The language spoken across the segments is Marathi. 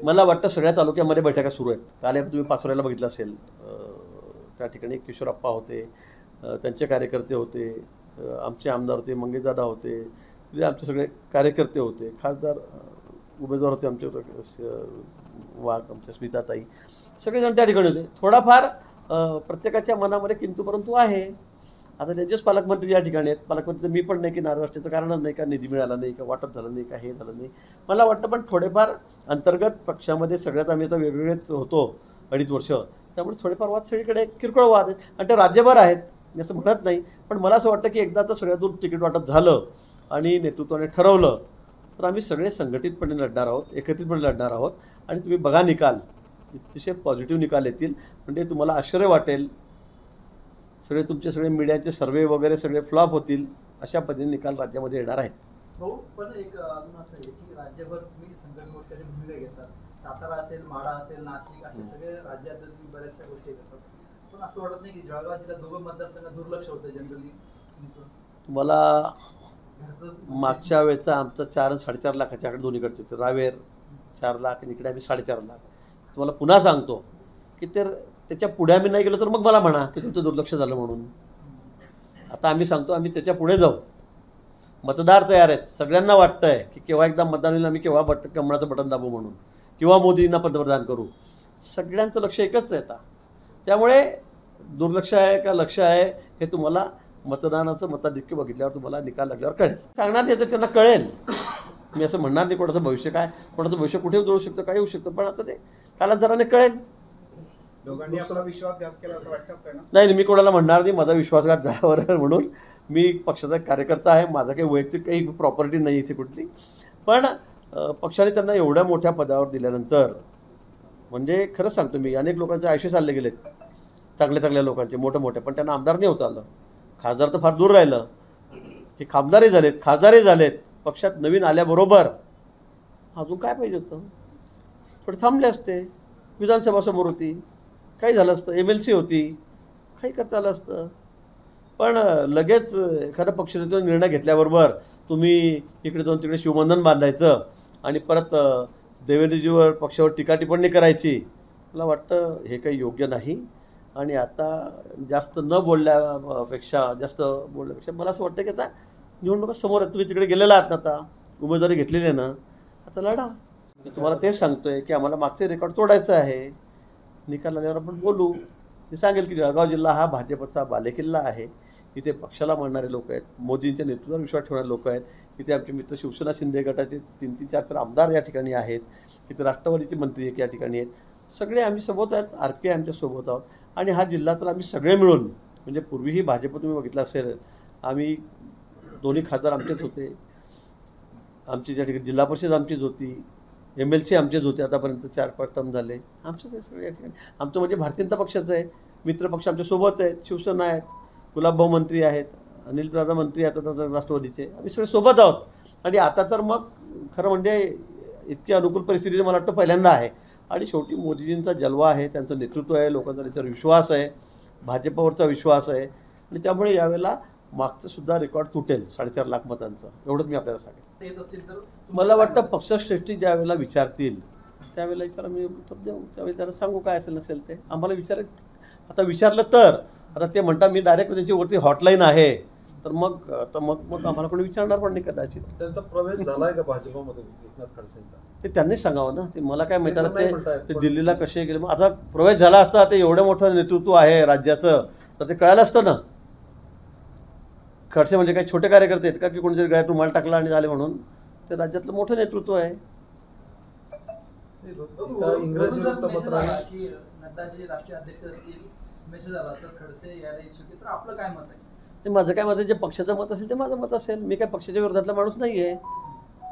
मला वाटतं सगळ्या तालुक्यामध्ये बैठका सुरू आहेत. काल तुम्ही पाचोऱ्याला बघितलं असेल, त्या ठिकाणी किशोरप्पा होते, त्यांचे कार्यकर्ते होते, आमचे आमदार होते, मंगेशदादा होते, म्हणजे आमचे सगळे कार्यकर्ते होते, खासदार उमेदवार होते आमचे वाघ, आमच्या स्मिताताई, सगळेजण त्या ठिकाणी होते. थोडाफार प्रत्येकाच्या मनामध्ये किंतु परंतु आहे. आता त्यांचेच पालकमंत्री या ठिकाणी आहेत. पालकमंत्री मी पण नाही की नाराज असण्याचं कारणच नाही, का निधी मिळाला नाही, का वाटप झालं नाही, का हे झालं नाही. मला वाटतं पण थोडेफार अंतर्गत पक्षामध्ये सगळ्यात आम्ही आता वेगवेगळेच होतो 2.5 वर्ष, त्यामुळे थोडेफार वाद सगळीकडे किरकोळ वाद आहेत आणि ते राज्यभर आहेत, मी असं म्हणत नाही. पण मला असं वाटतं की एकदा तर सगळ्यातून तिकीट वाटप झालं आणि नेतृत्वाने ठरवलं तर आम्ही सगळे संघटितपणे लढणार आहोत, एकत्रितपणे लढणार आहोत. आणि तुम्ही बघा निकाल, अतिशय पॉझिटिव्ह निकाल येतील. म्हणजे तुम्हाला आश्चर्य वाटेल, सगळे तुमचे सगळे मीडियाचे सर्वे वगैरे सगळे फ्लॉप होतील, अशा पद्धतीने निकाल राज्यामध्ये येणार आहेत. हो, पण एक अजून असं आहे की राज्यभर तुम्ही संघटन मोर्चाची भूमिका घेतात. सातारा असेल, माढा असेल, नाशिक असे सगळे राज्यात तुम्ही बऱ्याचशा गोष्टी करतात. पण असं वाटत नाही की जळगाव जिल्ह्यात दोघं मतदारसंघ दुर्लक्ष होतं जनरली तुमचं? तुम्हाला मागच्या वेळेचा आमचं 4 आणि 4.5 लाखाच्याकडे दोन्हीकडचे होते. रावेर 4 लाख आणि इकडे आम्ही 4.5 लाख. तुम्हाला पुन्हा सांगतो की त्याच्या पुढे आम्ही नाही गेलो तर मग मला म्हणा की तुमचं दुर्लक्ष झालं म्हणून. आता आम्ही सांगतो आम्ही त्याच्या पुढे जाऊ. मतदार तयार आहेत, सगळ्यांना वाटतं आहे की केव्हा एकदा मतदान होईल, आम्ही केव्हा कमळाचं बटन दाबू म्हणून, किंवा मोदींना पंतप्रधान करू. सगळ्यांचं लक्ष एकच आहे आता. त्यामुळे दुर्लक्ष आहे का लक्ष आहे हे तुम्हाला मतदानाचं मताधिक्य बघितल्यावर तुम्हाला निकाल लागल्यावर कळेल. सांगणार येतं त्यांना कळेल. मी असं म्हणणार नाही कोणाचं भविष्य काय, कोणाचं भविष्य कुठे उजळू शकतं, काय होऊ शकतं, पण आता ते कालांतराने कळेल. दोघांनी आपला विश्वासघात केला असं वाटतं ना? नाही, मी कोणाला म्हणणार नाही माझा विश्वासघात झाल्यावर म्हणून. मी पक्षाचा कार्यकर्ता आहे, माझा काही वैयक्तिक काही प्रॉपर्टी नाही इथे कुठली. पण पक्षाने त्यांना एवढ्या मोठ्या पदावर दिल्यानंतर, म्हणजे खरंच सांगतो मी, अनेक लोकांचे आयुष्य चालले गेलेत, चांगल्या लोकांचे मोठे, पण त्यांना आमदार नाही होता आलं. खासदार तर फार दूर राहिलं. हे खासदारही झालेत, खासदारही झालेत. पक्षात नवीन आल्याबरोबर अजून काय पाहिजे होतं, थोडे थांबले असते. विधानसभा समोर होती, काही झालं असतं. MLC होती, काही करता आलं असतं. पण लगेच एखादा पक्षाचा निर्णय घेतल्याबरोबर तुम्ही इकडे जाऊन तिकडे शिवबंधन बांधायचं आणि परत देवेंद्रजीवर पक्षावर टीका टिप्पणी करायची, मला वाटतं हे काही योग्य नाही. आणि आता जास्त न बोलल्यापेक्षा मला असं वाटतं की आता निवडणुका समोर आहेत, तुम्ही तिकडे गेलेला आहात ना, आता उमेदवारी घेतलेली आहे ना, आता लढा. मी तुम्हाला तेच सांगतोय की आम्हाला मागचे रेकॉर्ड तोडायचं आहे. निकाल आल्यावर आपण बोलू. मी सांगेल की जळगाव जिल्हा हा भाजपचा बालेकिल्ला आहे. इथे पक्षाला मानणारे लोक आहेत, मोदींच्या नेतृत्वावर विश्वास ठेवणारे लोक आहेत. इथे आमचे मित्र शिवसेना शिंदे गटाचे 3-3, 4-4 आमदार या ठिकाणी आहेत. इथे राष्ट्रवादीचे मंत्री एक या ठिकाणी आहेत. सगळे आम्ही सोबत आहेत, RPI आमच्या सोबत आहोत. आणि हा जिल्हा तर आम्ही सगळे मिळून, म्हणजे पूर्वीही भाजप तुम्ही बघितलं असेल, आम्ही दोन्ही खासदार आमचेच होते, आमची ज्या ठिकाणी जिल्हा परिषद आमचीच होती, MLC आमचेच होते, आतापर्यंत 4-5 टर्म झाले आमचेच आहे सगळे या ठिकाणी. आमचं म्हणजे भारतीय जनता पक्षाचं आहे. मित्रपक्ष आमच्या सोबत आहेत, शिवसेना आहेत, गुलाबभाऊ मंत्री आहेत, अनिलदादा मंत्री आहेत आता राष्ट्रवादीचे, आम्ही सगळे सोबत आहोत. आणि आता तर मग खरं म्हणजे इतकी अनुकूल परिस्थिती मला वाटतं पहिल्यांदा आहे. आणि शेवटी मोदीजींचा जलवा आहे, त्यांचं नेतृत्व आहे, लोकांचा त्याच्यावर विश्वास आहे, भाजपवरचा विश्वास आहे. आणि त्यामुळे यावेळेला मागचं सुद्धा रेकॉर्ड तुटेल 4.5 लाख मतांचं, एवढंच मी आपल्याला सांगेन. मला वाटतं पक्षश्रेष्ठी ज्या वेळेला विचारतील त्यावेळेला विचारा, मी उत्तर देऊ, त्यावेळेला त्याला सांगू काय असेल नसेल ते. आम्हाला आता विचारलं तर आता ते म्हणता मी डायरेक्ट त्यांची वरती हॉटलाईन आहे, तर मग आम्हाला कोणी विचारणार पण नाही कदाचित. त्यांचा प्रवेश झालाय का भाजपमध्ये एकनाथ खडसेंचा? ते त्यांनीच सांगावं ना, ते मला काय माहिती. ते दिल्लीला कसे गेले, मग आता प्रवेश झाला असता, ते एवढं मोठं नेतृत्व आहे राज्याचं, तर ते कळालं असतं ना. खडसे म्हणजे काही छोटे कार्यकर्ते आहेत का की कोणीतरी गळ्यात रुमाल टाकला आणि झाले म्हणून? ते राज्यातलं मोठं नेतृत्व आहे. इंग्रजी वृत्तपत्राने की नड्डाचे राष्ट्रीय अध्यक्ष असतील, मेसेज आला तर खडसे यायला इच्छुक, तर आपलं काय मत आहे? ते माझं काय मत आहे, जे पक्षाचं मत असेल ते माझं मत असेल. मी काय पक्षाच्या विरोधातला माणूस नाही आहे.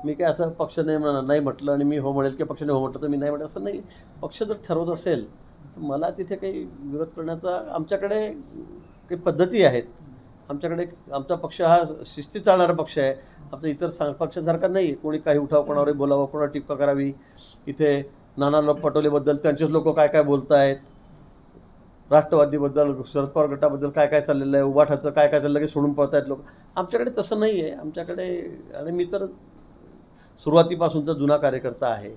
मी काय असं पक्ष नाही म्हटलं आणि मी हो म्हणेल की पक्षाने हो म्हटलं तर मी नाही म्हटलं असं नाही. पक्ष जर ठरवत असेल तर मला तिथे काही विरोध करण्याचा, आमच्याकडे काही पद्धती आहेत. आमचा पक्ष हा शिस्तीत चालणारा पक्ष आहे. आमचा इतर पक्षांसारखा नाही. कोणी काही उठाव कोणावर बोलावं, कोणावर टीका करावी. इथे नाना पटोलेबद्दल त्यांचेच लोक काय काय बोलत आहेत, राष्ट्रवादीबद्दल, शरद पवार गटाबद्दल काय काय चाललेलं आहे, उभाठाचं काय काय चाललं की सोडून पळत आहेत लोक. आमच्याकडे तसं नाही आहे. आमच्याकडे, आणि मी तर सुरुवातीपासूनचा जुना कार्यकर्ता आहे,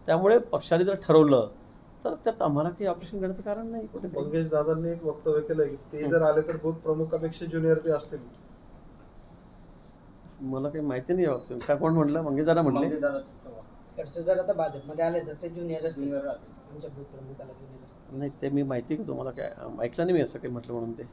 त्यामुळे पक्षाने जर ठरवलं तर त्यात आम्हाला काही ऑपरेशन करण्याचं कारण नाही कुठे काही. मंगेश दादांनी एक वक्तव्य केलंय की ते जर आले तर बूथ प्रमुखापेक्षा ज्युनियर ते असतील. मला काही माहिती नाही वाटतं काय कोण म्हणलं मंगेशदादा म्हटले खडसे जर आता भाजपमध्ये आले तर ते ज्युनियर असतील आमच्या बूथ प्रमुखाला ज्युनियर असतील. नाही ते मी माहिती का तुम्हाला काय ऐकलं नाही मी असं काही म्हटलं म्हणून ते.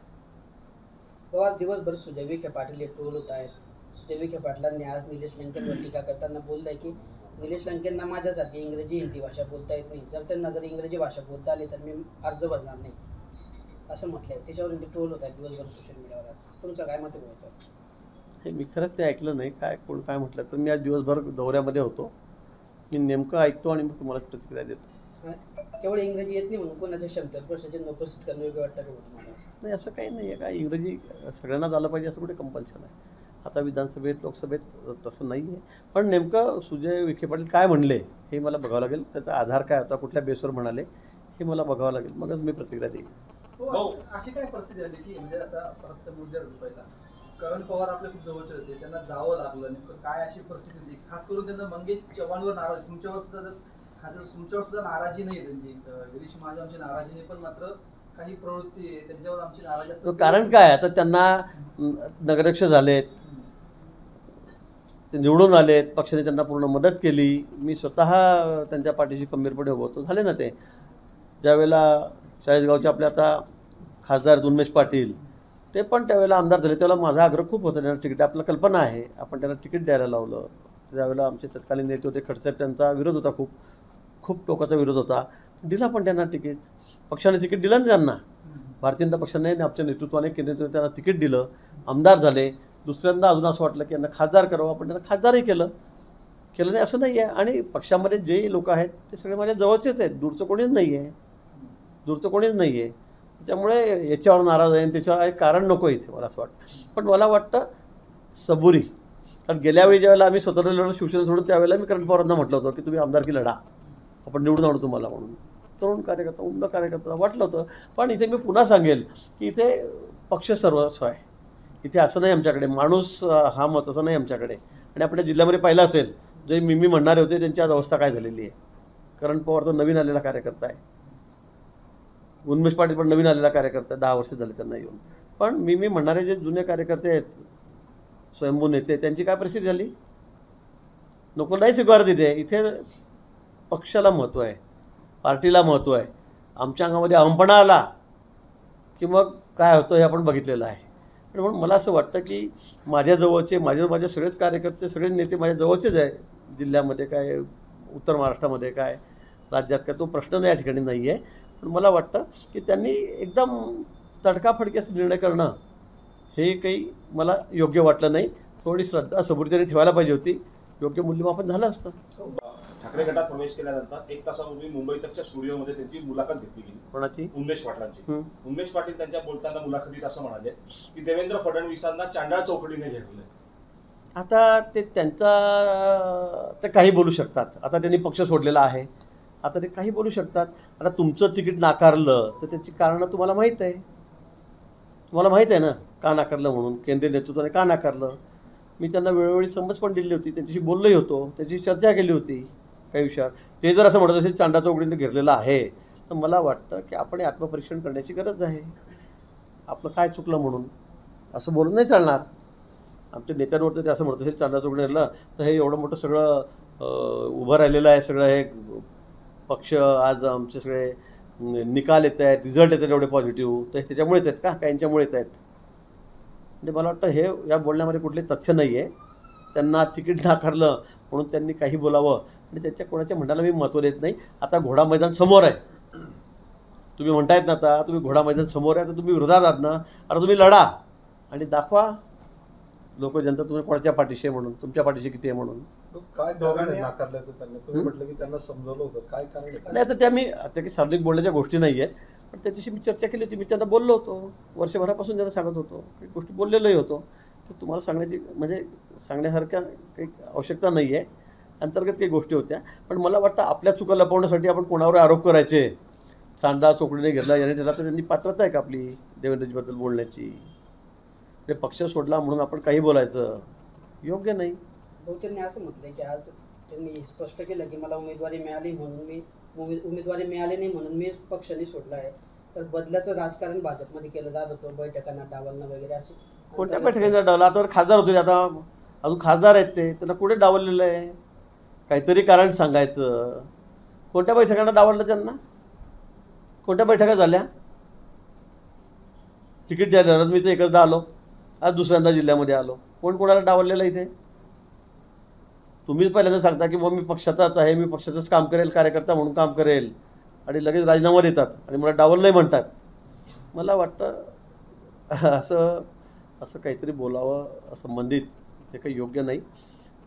तेव्हा दिवसभर सुजय विखे पाटील एक ट्रोल होत आहेत. सुजय विखे पाटलांनी आज निलेश लंकेंवर टीका करताना बोललंय की निलेश लंकेंना माझ्यासारखी इंग्रजी हिंदी भाषा बोलता येत नाही, जर त्यांना जर इंग्रजी भाषा बोलता आली तर मी अर्ज भरणार नाही असं म्हटलंय. त्याच्यावरून ते ट्रोल होत आहेत दिवसभर सोशल मीडियावर. तुमचं काय मत आहे? हे मी खरंच ते ऐकलं नाही काय कोण काय म्हटलं तर मी आज दिवसभर दौऱ्यामध्ये होतो. मी नेमकं ऐकतो आणि मग तुम्हाला प्रतिक्रिया देतो. केवळ इंग्रजी येत नाही म्हणून कोणाच्या क्षमतेवर प्रश्नाचे उपस्थित करणं योग्य वाटतं का तुम्हाला? नाही असं काही नाही आहे काय इंग्रजी सगळ्यांनाच आलं पाहिजे असं कुठे कंपल्शन आहे. आता विधानसभेत लोकसभेत तसं नाही आहे. पण नेमकं सुजय विखे पाटील काय म्हणले हे मला बघावं लागेल. त्याचा आधार काय होता कुठल्या बेसवर म्हणाले हे मला बघावं लागेल मगच मी प्रतिक्रिया देईन. अशी काय परिस्थिती आली की म्हणजे आता परत मुद्द्यावर पहिला करण पवार आपले खूप जवळचे होते, त्यांना जावं लागलं. नेमकं काय अशी परिस्थिती होती? खास करून त्यांना मंगेश चव्हाणवर नाराज, तुमच्यावर सुद्धा नाराजी नाही त्यांची. गिरीश महाजनची नाराजी नाही, पण मात्र काही प्रवृत्ती आहे त्यांच्यावर आमची नाराजी असते. कारण काय आता त्यांना नगराध्यक्ष झालेत, ते निवडून आलेत, पक्षाने त्यांना पूर्ण मदत केली. मी स्वतः त्यांच्या पाठीशी खंबीरपणे उभं होतो. झाले ना ते ज्यावेळेला चाळीसगावचे आपले आता खासदार उन्मेष पाटील ते पण त्यावेळेला आमदार झाले त्यावेळेला माझा आग्रह खूप होता त्यांना तिकीट. आपल्याला कल्पना आहे आपण त्यांना तिकीट द्यायला लावलं. त्यावेळेला आमचे तत्कालीन नेते होते खडसेसाहेब, त्यांचा विरोध होता, खूप खूप टोकाचा विरोध होता. दिला पण त्यांना तिकीट. पक्षाने तिकीट दिलं ना त्यांना. भारतीय जनता पक्षाने आमच्या नेतृत्वाने केंद्रीय त्यांना तिकीट दिलं, आमदार झाले. दुसऱ्यांदा अजून असं वाटलं की यांना खासदार करावं, आपण त्यांना खासदारही केलं नाही असं नाही आहे. आणि पक्षामध्ये जे लोक आहेत ते सगळे माझ्या जवळचेच आहेत, दूरचं कोणीच नाही आहे, त्याच्यामुळे याच्यावर नाराज आहे त्याच्यावर आहे कारण नको इथे मला असं वाटतं. पण मला वाटतं सबुरी, कारण गेल्यावेळी ज्यावेळेला आम्ही स्वतंत्र लढलो शिवसेना सोडून त्यावेळेला मी करण पवारांना म्हटलं होतं की तुम्ही आमदारकी लढा, आपण निवडून आणू तुम्हाला म्हणून. तरुण कार्यकर्ता, उमदा कार्यकर्ता वाटलं होतं. पण इथे मी पुन्हा सांगेल की इथे पक्ष सर्वस्व आहे. इथे असं नाही आमच्याकडे माणूस हा महत्त्वाचा नाही आमच्याकडे. आणि आपल्या जिल्ह्यामध्ये पाहिलं असेल जे मी म्हणणारे होते त्यांची आज अवस्था काय झालेली आहे. करण पवार तर नवीन आलेला कार्यकर्ता आहे, उन्मेष पाटील पण नवीन आलेला कार्यकर्ता आहे, 10 वर्ष झाले त्यांना येऊन. पण मी म्हणणारे जे जुने कार्यकर्ते आहेत, स्वयंभू नेते, त्यांची काय परिस्थिती झाली. नको नाही स्वीकारत इथे पक्षाला महत्त्व आहे, पार्टीला महत्त्व आहे. आमच्या अंगामध्ये अहमपणा आला की मग काय होतं हे आपण बघितलेलं आहे. म्हणून मला असं वाटतं की माझ्या जवळचे माझे सगळेच कार्यकर्ते, सगळे नेते माझ्या जवळचेच आहे. जिल्ह्यामध्ये काय, उत्तर महाराष्ट्रामध्ये काय, राज्यात काय, तो प्रश्न या ठिकाणी नाही आहे. पण मला वाटतं की त्यांनी एकदम तडकाफडक्याचा निर्णय करणं हे काही मला योग्य वाटलं नाही. थोडी श्रद्धा सबुरी त्यांनी ठेवायला पाहिजे होती, योग्य मूल्यमापन झालं असतं. ठाकरे गटात प्रवेश केल्यानंतर 1 तासापूर्वी मुंबई तकच्या स्टुडिओमध्ये त्यांची मुलाखत घेतली गेली. कोणाची? उन्मेष पाटलांची. उन्मेष पाटील त्यांच्या बोलताना मुलाखतीत असं म्हणाले की देवेंद्र फडणवीसांना चांडाळ चौकटीने घेतलं. आता ते ते काही बोलू शकतात. आता त्यांनी पक्ष सोडलेला आहे, आता ते काही बोलू शकतात. आता तुमचं तिकीट नाकारलं तर त्याची कारणं तुम्हाला माहीत आहे. ना का नाकारलं म्हणून, केंद्रीय नेतृत्वाने का नाकारलं. मी त्यांना वेळोवेळी समज पण दिली होती, त्यांच्याशी बोललोही होतो, त्याची चर्चा केली होती काही विषयावर. ते जर असं म्हणत असेल चांडा चौकडीने घेरलेलं आहे तर मला वाटतं की आपण आत्मपरीक्षण करण्याची गरज आहे. आपलं काय चुकलं म्हणून असं बोलून नाही चालणार. आमच्या नेत्यांवर तर ते असं म्हणत असेल चांडा चौकडीने घेरलं तर हे एवढं मोठं सगळं उभं राहिलेलं आहे, सगळं हे पक्ष आज आमचे सगळे निकाल येत आहेत, रिझल्ट येत आहेत एवढे पॉझिटिव्ह, तर त्याच्यामुळे येत आहेत का काहींच्यामुळे येत आहेत. म्हणजे मला वाटतं हे या बोलण्यामध्ये कुठले तथ्य नाही आहे. त्यांना तिकीट नाकारलं म्हणून त्यांनी काही बोलावं आणि त्याच्या कोणाच्या म्हणण्याला मी महत्त्व देत नाही. आता घोडा मैदान समोर आहे, तुम्ही म्हणतायत ना, आता तुम्ही घोडा मैदान समोर आहे तर तुम्ही विरोधात आहात ना, आता तुम्ही लढा आणि दाखवा लोक जनता तुम्ही कोणाच्या पाठीशी आहे म्हणून, तुमच्या पाठीशी किती आहे म्हणून. काय कारण आहे नाकारल्याचं त्यांनी? तुम्ही म्हटलं की त्यांना समजवलं होतं, काय कारण आहे? नाही आता मी आता काही सार्वजनिक बोलण्याच्या गोष्टी नाही आहेत, पण त्याच्याशी मी चर्चा केली होती. मी त्यांना बोललो होतो, वर्षभरापासून त्यांना सांगत होतो, काही गोष्टी बोललेलोही होतो. तर तुम्हाला सांगण्याची म्हणजे सांगण्यासारख्या काही आवश्यकता नाही आहे, अंतर्गत काही गोष्टी होत्या. पण मला वाटतं आपल्या चुका लपवण्यासाठी आपण कोणावर आरोप करायचे, चांडा चौकडीने घेरला याने त्याला, तर त्यांनी पात्रता आहे का आपली देवेंद्रजीबद्दल बोलण्याची. ते पक्ष सोडला म्हणून आपण काही बोलायचं योग्य नाही. बहुतेकने असं म्हटलंय की आज त्यांनी स्पष्ट केलं की मला उमेदवारी मिळाली म्हणून मी उमेदवारी मिळाली नाही म्हणून मी पक्षाने सोडला आहे. तर बदलाचं राजकारण भाजपमध्ये केलं जात होतं, बैठकांना डावलणं वगैरे असे. कोणत्या बैठकांचा डावला? आता खासदार होते, आता अजून खासदार आहेत ते, त्यांना कुठे डावललेलं आहे? काहीतरी कारण सांगायचं. कोणत्या बैठकांना डावललं त्यांना? कोणत्या बैठका झाल्या? तिकीट द्यायला मी तर एकचदा आलो, आज दुसऱ्यांदा जिल्ह्यामध्ये आलो. कोण कोणाला डावललेलं इथे? तुम्हीच पहिल्यांदा सांगता की मी पक्षाचाच आहे, मी पक्षाचंच काम करेल, कार्यकर्ता म्हणून काम करेल, आणि लगेच राजीनामा देतात आणि मला डावल नाही म्हणतात. मला वाटतं असं काहीतरी बोलावं संबंधित ते काही योग्य नाही.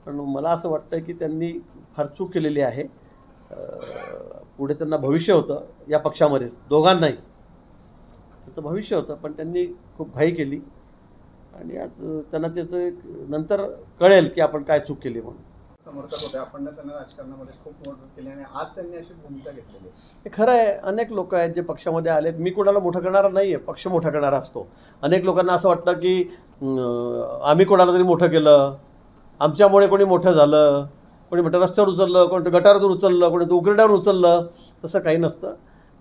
पण मला असं वाटतं की त्यांनी फार चूक केलेली आहे. पुढे त्यांना भविष्य होतं या पक्षामध्येच, दोघांनाही त्याचं भविष्य होतं, पण त्यांनी खूप घाई केली आणि आज त्यांना त्याचं नंतर कळेल की आपण काय चूक केली म्हणून. समर्थक होते, आपण त्यांना राजकारणामध्ये खूप मदत केली आणि आज त्यांनी अशी भूमिका घेतलेली. हे खरं आहे. अनेक लोक आहेत जे पक्षामध्ये आलेत. मी कोणाला मोठं करणारा नाही आहे, पक्ष मोठा करणारा असतो. अनेक लोकांना असं वाटतं की आम्ही कोणाला तरी मोठं केलं, आमच्यामुळे कोणी मोठं झालं, कोणी म्हणतं रस्त्यावर उचललं, कोणी गटारातून उचललं, कोणी उकरड्यावर उचललं. तसं काही नसतं.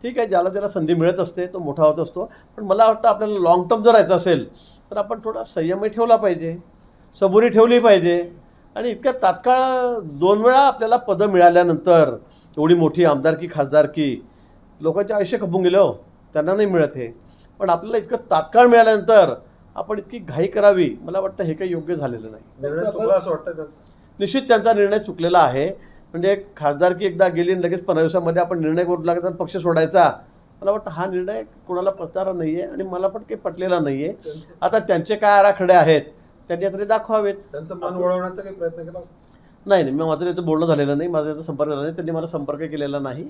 ठीक आहे, ज्याला त्याला संधी मिळत असते तो मोठा होत असतो. पण मला वाटतं आपल्याला लाँग टर्म जर राहायचं असेल तर आपण थोडा संयमही ठेवला पाहिजे, सबुरी ठेवली पाहिजे. आणि इतक्या तात्काळ 2 वेळा आपल्याला पदं मिळाल्यानंतर एवढी मोठी आमदारकी खासदारकी लोकांचे आयुष्य खपून गेले हो, त्यांना नाही मिळत हे. पण आपल्याला इतकं तात्काळ मिळाल्यानंतर आपण इतकी घाई करावी, मला वाटतं हे काही योग्य झालेलं नाही. निर्णय चुकला असं वाटतं त्याचा? निश्चित त्यांचा निर्णय चुकलेला आहे. म्हणजे खासदारकी एकदा गेली आणि लगेच 15 दिवसामध्ये आपण निर्णय करू लागला तर पक्ष सोडायचा, मला वाटतं हा निर्णय कोणाला पचणारा नाही आहे आणि मला पण काही पटलेला नाही आहे. आता त्यांचे काय आराखडे आहेत त्यांनी आता ते दाखवावेत. त्यांचं मन वळवण्याचा काही प्रयत्न केला? नाही, मग माझं त्याचं बोलणं झालेलं नाही, माझा त्याचा संपर्क झाला नाही, त्यांनी मला संपर्क केलेला नाही,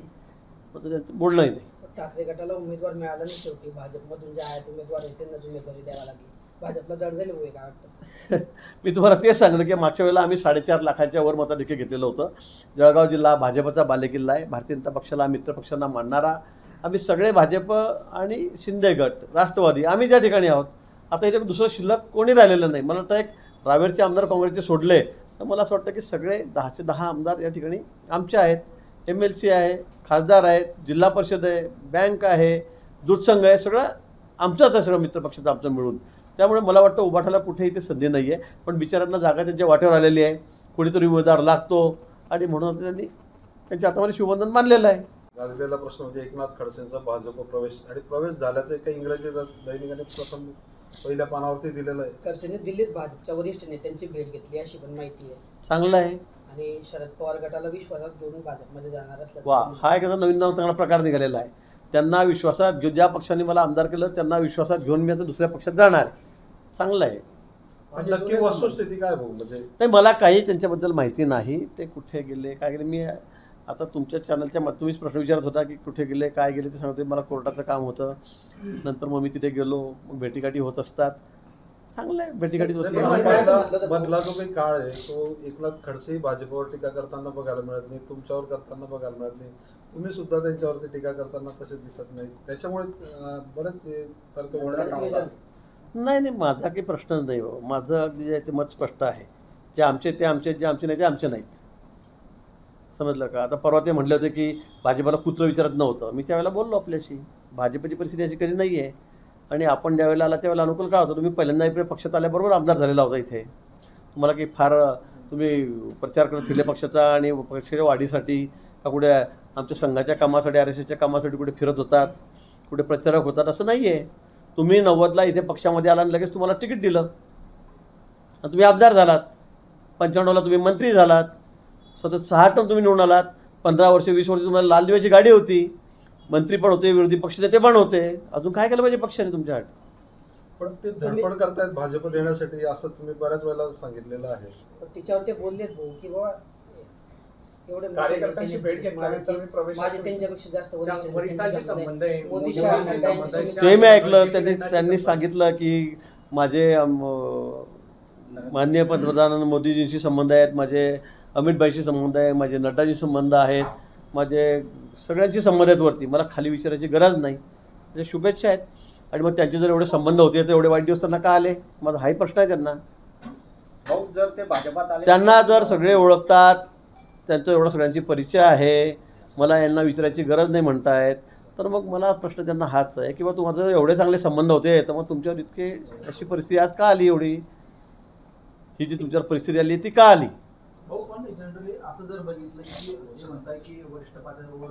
माझं त्यांचं बोलणंही नाही. ठाकरे गटाला उमेदवार मिळाला नाही, शेवटी भाजपमधून जे आहेत उमेदवार आहेत त्यांनाच उमेदवारी द्यावा लागली. भाजपला जड झाली होय काय वाटतं? मी तुम्हाला तेच सांगलं की मागच्या वेळेला आम्ही 4.5 लाखाच्या वर मताधिक्य घेतलेलं होतं. जळगाव जिल्हा भाजपचा बालेकिल्ला आहे. भारतीय जनता पक्षाला, मित्र पक्षांना मानणारा आम्ही सगळे, भाजप आणि शिंदे गट, राष्ट्रवादी, आम्ही ज्या ठिकाणी आहोत. आता इथे दुसरं शिल्लक कोणी राहिलेलं नाही. मला वाटतं एक रावेरचे आमदार काँग्रेसचे सोडले तर मला असं वाटतं की सगळे 10चे 10 आमदार या ठिकाणी आमचे आहेत. MLC आहे, खासदार आहेत, जिल्हा परिषद आहे, बँक आहे, दूध संघ आहे, सगळं आमचंच आहे, सगळं मित्रपक्षाचं आमचं मिळून. त्यामुळे मला वाटतं उभाटाला कुठेही ते संधी नाही आहे. पण बिचाऱ्यांना जागा त्यांच्या वाटेवर आलेली आहे, कोणीतरी उमेदवार लागतो आणि म्हणून त्यांनी त्यांच्या हातामध्ये शिवबंधन मानलेलं आहे. गाजलेला प्रश्न म्हणजे एकनाथ खडसेंचा भाजप प्रवेश, आणि प्रवेश झाल्याचं एका इंग्रजी दैनिकाने प्रथम पहिल्या पानावरती दिलेलं आहे. खडसेंनी दिल्लीत भाजपच्या वरिष्ठ नेत्यांची भेट घेतली अशी पण माहिती आहे. चांगलं आहे. आणि शरद पवार गटाला विश्वासात घेऊन भाजपमध्ये जाणार वा, असल्याचं हा एखादा नवीन चांगला प्रकार निघालेला आहे. त्यांना विश्वासात घेऊन, ज्या पक्षाने मला आमदार केलं त्यांना विश्वासात घेऊन मी आता दुसऱ्या पक्षात जाणार आहे. चांगलं आहे. नक्की वस्तुस्थिती काय भाऊ? म्हणजे नाही, मला काही त्यांच्याबद्दल माहिती नाही. ते कुठे गेले काय गेले, मी आता तुमच्या चॅनलच्या तुम्हीच प्रश्न विचारत होता की कुठे गेले काय गेले, ते सांगते मला कोर्टाचं काम होतं. नंतर मग मी तिथे गेलो, मग भेटीगाठी होत असतात. चांगलं आहे, भेटीगाठी होत असतात. मधला जो काही काळ आहे तो एकनाथ खडसे भाजपवर टीका करताना बघायला मिळत नाही, तुमच्यावर करताना बघायला मिळत नाही, तुम्ही सुद्धा त्यांच्यावरती टीका करताना तसे दिसत नाही. त्याच्यामुळे बरेच तर्क नाही, माझा काही प्रश्नच नाही हो. माझं अगदी जे ते मत स्पष्ट आहे. जे आमचे ते आमचे, जे आमचे नाही ते आमचे नाहीत. समजलं का? आता परवा ते म्हटले होते की भाजपला कुत्र विचारत नव्हतं. मी त्यावेळेला बोललो आपल्याशी, भाजपची परिस्थिती अशी कधी नाही आहे आणि आपण ज्यावेळेला आला त्यावेळेला अनुकूल काळ होतं. तुम्ही पहिल्यांदा इकडे पक्षात आल्याबरोबर आमदार झालेला होता इथे. तुम्हाला काही फार तुम्ही प्रचार करत फिरले पक्षाचा आणि पक्षाच्या वाढीसाठी का कुठे आमच्या संघाच्या कामासाठी, RSSच्या कामासाठी कुठे फिरत होतात, कुठे प्रचारक होतात, असं नाही आहे. तुम्ही 90ला इथे पक्षामध्ये आला आणि लगेच तुम्हाला तिकीट दिलं आणि तुम्ही आमदार झालात. 95ला तुम्ही मंत्री झालात. सतत 6 टर्म तुम्ही निवडून आलात. 15 वर्ष 20 वर्ष तुम्हाला लाल दिव्याची गाडी होती. मंत्री पण होते, विरोधी पक्षनेते पण होते. अजून काय केलं पाहिजे पक्षाने तुमच्यासाठी? पण ते धडपड करतायत भाजप देण्यासाठी, असं तुम्ही बऱ्याच वेळेला सांगितलेलं आहे. तिच्यावर ते बोललेत भाऊ की बाबा एवढे कार्यकर्त्यांची भेट घेतल्यानंतर मी प्रवेश माझे त्यांच्यापेक्षा जास्त वरिष्ठांशी संबंध आहे. मोदी ते मी ऐकलं. त्यांनी सांगितलं की माझे माननीय पंतप्रधान मोदीजींशी संबंध आहेत, माझे अमित भाईशी संबंध आहे, माझे नड्डाजी संबंध आहेत, माझे सगळ्यांशी संबंध आहेत वरती. मला खाली विचारायची गरज नाही. म्हणजे शुभेच्छा आहेत. आणि मग त्यांचे जर एवढे संबंध होते तर एवढे वाईट दिवस त्यांना का आले? माझा हाही प्रश्न आहे त्यांना. भाऊ जर ते भाजपात आले, त्यांना जर सगळे ओळखतात, त्यांचं एवढं सगळ्यांची परिचय आहे, मला यांना विचारायची गरज नाही म्हणतायत, तर मग मला प्रश्न त्यांना हाच आहे की बा तुमचे एवढे चांगले संबंध होते तर मग तुमच्यावर इतके अशी परिस्थिती आज का आली एवढी, ही जी तुमच्यावर परिस्थिती आली ती का आली? भाऊ पण जनरली असं जर बघितलं की जे म्हणताय की वरिष्ठ पातळीवर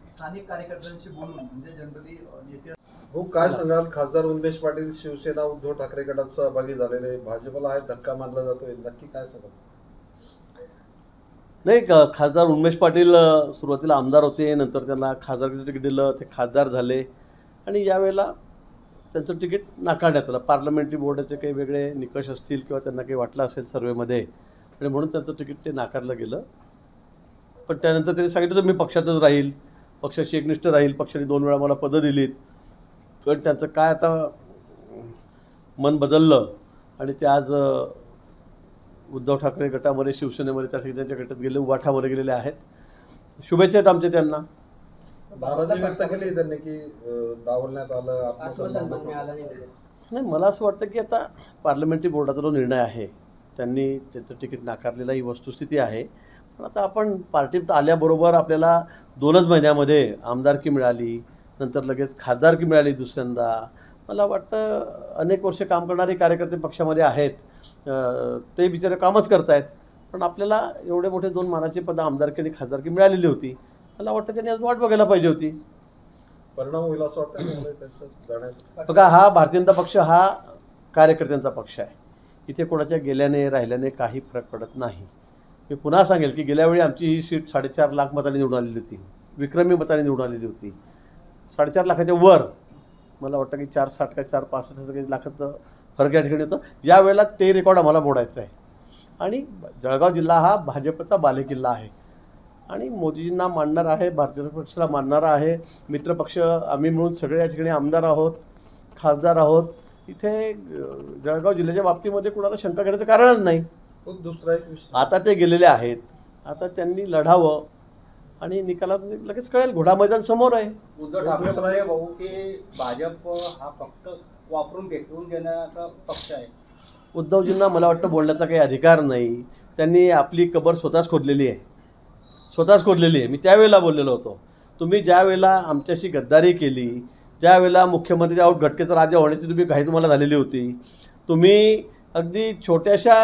स्थानिक कार्यकर्त्यांशी बोलून म्हणजे जनरली नेते हो, काय सांगाल? खासदार उमेश पाटील शिवसेना उद्धव ठाकरे गटात सहभागी झालेले, भाजपला हा धक्का मानला जातोय, नक्की काय सांगाल? नाही, खासदार उमेश पाटील सुरुवातीला आमदार होते, नंतर त्यांना खासदारचं तिकीट दिलं, ते खासदार झाले आणि यावेळेला त्यांचं तिकीट नाकारण्यात आलं. पार्लमेंटरी बोर्डाचे काही वेगळे निकष असतील किंवा त्यांना काही वाटलं असेल सर्वेमध्ये आणि म्हणून त्यांचं तिकीट ते नाकारलं गेलं. पण त्यानंतर त्यांनी सांगितलं तर मी पक्षातच राहील, पक्षाशी एकनिष्ठ राहील, पक्षाने 2 वेळा मला पदं दिलीत. पण त्यांचं काय आता मन बदललं आणि ते आज उद्धव ठाकरे गटामध्ये, शिवसेनेमध्ये, त्या ठिकाणी त्यांच्या गटात गेले, उबाठामध्ये गेलेले आहेत. शुभेच्छा आहेत आमच्या त्यांना. नाराजी व्यक्त केली त्यांनी की डावलण्यात आलं, आत्मसन्मान मिळाला नाही. नाही, मला असं वाटतं की आता पार्लमेंटरी बोर्डाचा जो निर्णय आहे त्यांनी त्यांचं तिकीट नाकारलेला ही वस्तुस्थिती आहे. पण आता आपण पार्टीत आल्याबरोबर आपल्याला 2च महिन्यामध्ये आमदारकी मिळाली, नंतर लगेच खासदारकी मिळाली दुसऱ्यांदा. मला वाटतं अनेक वर्ष काम करणारे कार्यकर्ते पक्षामध्ये आहेत, ते बिचारे कामच करतायत. पण आपल्याला एवढे मोठे 2 मानाची पदं आमदारकी आणि खासदारकी मिळालेली होती. मला वाटतं त्यांनी आज वाट बघायला पाहिजे होती. परिणाम होईल असं वाटतं त्यांचं जाण्याचं? बघा, हा भारतीय जनता पक्ष हा कार्यकर्त्यांचा पक्ष आहे. इथे कोणाच्या गेल्याने राहिल्याने काही फरक पडत नाही. मी पुन्हा सांगेल की गेल्या वेळी आमची ही सीट 4.5 लाख मतांनी निवडून आलेली होती, विक्रमी मतांनी निवडून आलेली होती. 4.5 लाखाच्या वर मला वाटतं की 460 का 465 काही लाखाचं फरक या ठिकाणी होतं. यावेळेला ते रेकॉर्ड आम्हाला मोडायचं आहे. आणि जळगाव जिल्हा हा भाजपचा बालेकिल्ला आहे आणि मोदीजींना मानणार आहे, भारतीय जनता पक्षाला मानणारा आहे. मित्रपक्ष आम्ही मिळून सगळे या ठिकाणी आमदार आहोत, खासदार आहोत. इथे जळगाव जिल्ह्याच्या बाबतीमध्ये कुणाला शंका घेण्याचं कारणच नाही. दुसरा एक विषय, आता ते गेलेले आहेत, आता त्यांनी लढावं आणि निकालात लगेच कळेल. घोडा मैदान समोर आहे. उद्धव ठाकरे म्हणाले भाऊ की भाजप हा फक्त वापरून फेकून देण्याचा पक्ष आहे. उद्धवजींना मला वाटतं बोलण्याचा काही अधिकार नाही. त्यांनी आपली कबर स्वतःच खोदलेली आहे, स्वतःच खोदलेली आहे. मी त्यावेळेला बोललेलो होतो, तुम्ही ज्या वेळेला आमच्याशी गद्दारी केली, ज्या वेळेला मुख्यमंत्री आऊट घटकेचा राजा होण्याची तुम्ही तुम्हाला झालेली होती, तुम्ही अगदी छोट्याशा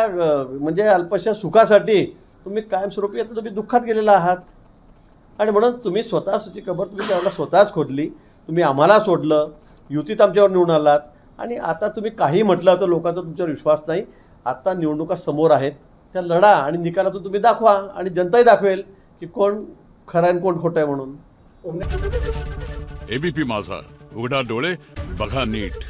म्हणजे अल्पशा सुखासाठी तुम्ही कायमस्वरूपी आता तुम्ही दुःखात गेलेला आहात. आणि म्हणून तुम्ही स्वतःची कबर तुम्ही त्यावेळेला स्वतःच खोदली. तुम्ही आम्हाला सोडलं, युतीत आमच्यावर निवडून आलात आणि आता तुम्ही काही म्हटलं तर लोकांचा तुमच्यावर विश्वास नाही. आता निवडणुका समोर आहेत, त्या लढा आणि निकालातून तुम्ही दाखवा आणि जनताही दाखवेल की कोण खरं आहे कोण खोटं आहे म्हणून. एबीपी माझा, उघडा डोळे बघा नीट.